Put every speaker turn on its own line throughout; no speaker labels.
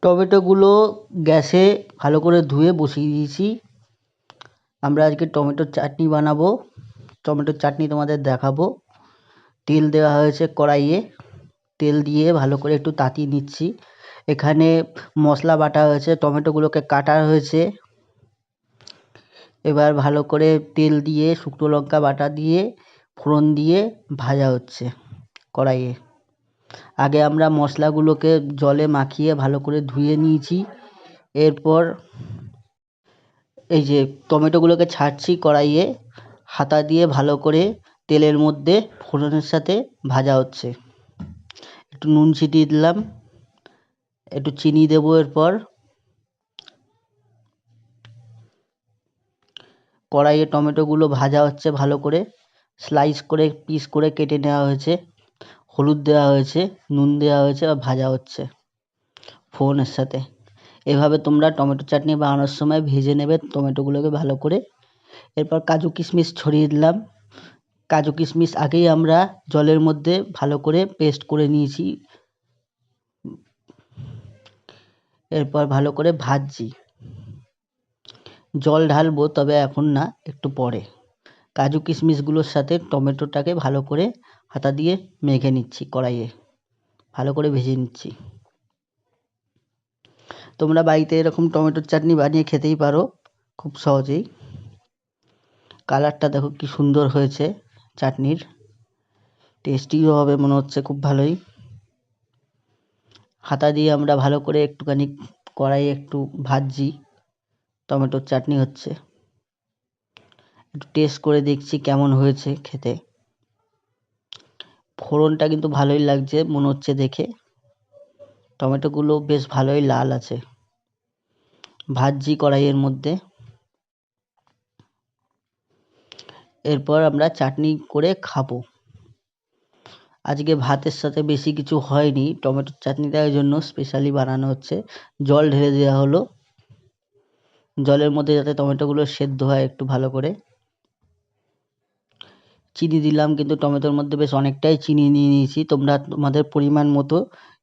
টমেটোগুলো গ্যাসে ভালো করে ধুয়ে বসিয়ে দিয়েছি। আমরা আজকে টমেটোর চাটনি বানাবো। টমেটোর চাটনি তোমাদের দেখাবো। তেল দেওয়া হয়েছে কড়াইয়ে, তেল দিয়ে ভালো করে একটু তাতিয়ে নিচ্ছি। এখানে মশলা বাটা হয়েছে, টমেটোগুলোকে কাটা হয়েছে। এবার ভালো করে তেল দিয়ে শুকনো লঙ্কা বাটা দিয়ে ফোড়ন দিয়ে ভাজা হচ্ছে কড়াইয়ে। আগে আমরা মশলাগুলোকে জলে মাখিয়ে ভালো করে ধুয়ে নিয়েছি। এরপর এই যে টমেটোগুলোকে ছাড়ছি কড়াইয়ে, হাতা দিয়ে ভালো করে তেলের মধ্যে ফোড়নের সাথে ভাজা হচ্ছে। একটু নুন ছিটিয়ে দিলাম, একটু চিনি দেবো। এরপর কড়াইয়ে টমেটোগুলো ভাজা হচ্ছে ভালো করে, স্লাইস করে পিস করে কেটে নেওয়া হয়েছে। হলুদ দেওয়া হয়েছে, নুন দেওয়া হয়েছে আর ভাজা হচ্ছে ফোড়নের সাথে। এভাবে তোমরা টমেটো চাটনি বানানোর সময় ভেজে নেবে টমেটোগুলোকে ভালো করে। এরপর কাজু কিশমিশ ছড়িয়ে দিলাম। কাজু কিশমিশ আগেই আমরা জলের মধ্যে ভালো করে পেস্ট করে নিয়েছি। এরপর ভালো করে ভাজছি। জল ঢালবো, তবে এখন না, একটু পরে। কাজু কিশমিশগুলোর সাথে টমেটোটাকে ভালো করে হাতা দিয়ে মেখে নিচ্ছি কড়াইয়ে, ভালো করে ভেজে নিচ্ছি। তোমরা বাড়িতে এরকম টমেটোর চাটনি বানিয়ে খেতেই পারো খুব সহজেই। কালারটা দেখো কি সুন্দর হয়েছে চাটনির, টেস্টিও হবে মনে হচ্ছে খুব ভালোই। হাতা দিয়ে আমরা ভালো করে একটুখানি কড়াইয়ে একটু ভাজছি। টমেটোর চাটনি হচ্ছে, একটু টেস্ট করে দেখছি কেমন হয়েছে খেতে। ফোড়নটা কিন্তু ভালোই লাগছে মনে হচ্ছে দেখে। টমেটোগুলো বেশ ভালোই লাল আছে। ভাজছি কড়াইয়ের মধ্যে। এরপর আমরা চাটনি করে খাবো। আজকে ভাতের সাথে বেশি কিছু হয়নি, টমেটোর চাটনিটা ওই জন্য স্পেশালি বানানো হচ্ছে। জল ঢেলে দেওয়া হলো, জলের মধ্যে যাতে টমেটোগুলো সেদ্ধ হয় একটু ভালো করে। চিনি দিলাম, কিন্তু টমেটোর মধ্যে বেশ অনেকটাই চিনি নিয়ে নিয়েছি। তোমরা তোমাদের পরিমাণ মতো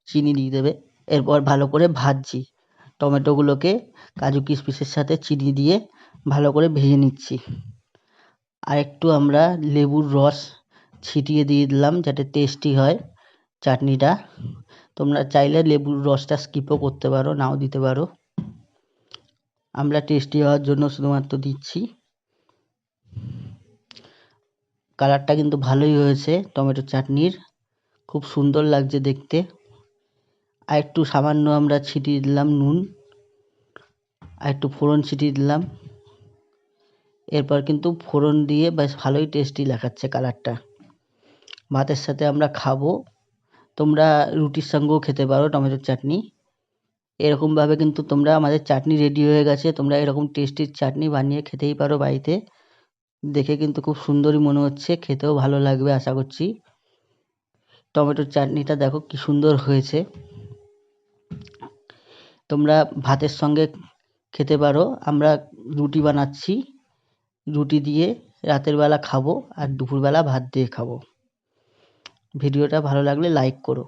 চিনি দিয়ে দেবে। এরপর ভালো করে ভাজছি টমেটোগুলোকে, কাজু কিশমিশের সাথে চিনি দিয়ে ভালো করে ভেজে নিচ্ছি। আর একটু আমরা লেবুর রস ছিটিয়ে দিয়ে দিলাম যাতে টেস্টি হয় চাটনিটা। তোমরা চাইলে লেবুর রসটা স্কিপও করতে পারো, নাও দিতে পারো। আমরা টেস্টি হওয়ার জন্য শুধুমাত্র দিচ্ছি। কালারটা কিন্তু ভালোই হয়েছে টমেটো চাটনির, খুব সুন্দর লাগছে দেখতে। আর একটু সামান্য আমরা ছিটিয়ে দিলাম নুন, আর একটু ফোড়ন ছিটিয়ে দিলাম। এরপর কিন্তু ফোড়ন দিয়ে বেশ ভালোই টেস্টি দেখাচ্ছে কালারটা। ভাতের সাথে আমরা খাবো। তোমরা রুটির সঙ্গেও খেতে পারো টমেটোর চাটনি। এরকমভাবে কিন্তু তোমরা, আমাদের চাটনি রেডি হয়ে গেছে। তোমরা এরকম টেস্টি চাটনি বানিয়ে খেতেই পারো বাড়িতে। দেখে কিন্তু খুব সুন্দরই মনে হচ্ছে, খেতেও ভালো লাগবে আশা করছি। টমেটোর চাটনিটা দেখো কি সুন্দর হয়েছে। তোমরা ভাতের সঙ্গে খেতে পারো। আমরা রুটি বানাচ্ছি, রুটি দিয়ে রাতের বেলা খাবো আর দুপুরবেলা ভাত দিয়ে খাবো। ভিডিওটা ভালো লাগলে লাইক করো।